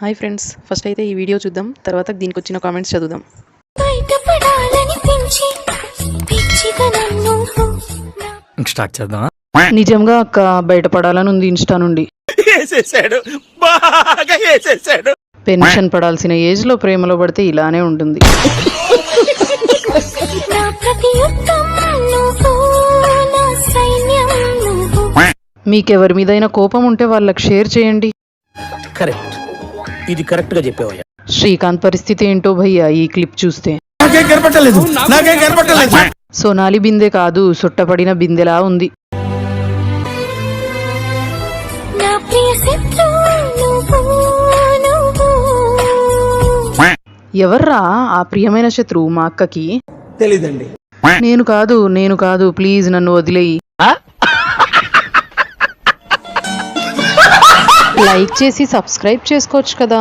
Hi friends, first అయితే ఈ video చూద్దాం, తర్వాత దీనికి వచ్చిన కామెంట్స్ చదువుదాం. స్టార్ట్ చేద్దాం. నిజంగా అక్క బయటపడాలని ఉంది ఇన్స్టా నుండి. పెన్షన్ పడాల్సిన ఏజ్ లో ప్రేమలో పడితే ఇలానే ఉంటుంది. మీకెవరి మీదైనా కోపం ఉంటే వాళ్ళకి షేర్ చేయండి. కరెక్ట్, ఇది కరెక్ట్ గా చెప్పావయ్యా. శ్రీకాంత్ పరిస్థితి ఏంటో భయ్యా ఈ క్లిప్ చూస్తే. సోనాలి బిందె కాదు, సుట్టపడిన బిందెలా ఉంది. ఎవర్రా ఆ ప్రియమైన శత్రువు మా అక్కకి? తెలీదండి. నేను కాదు ప్లీజ్ నన్ను వదిలేయి. లైక్ చేసి సబ్స్క్రైబ్ చేసుకోవచ్చు కదా.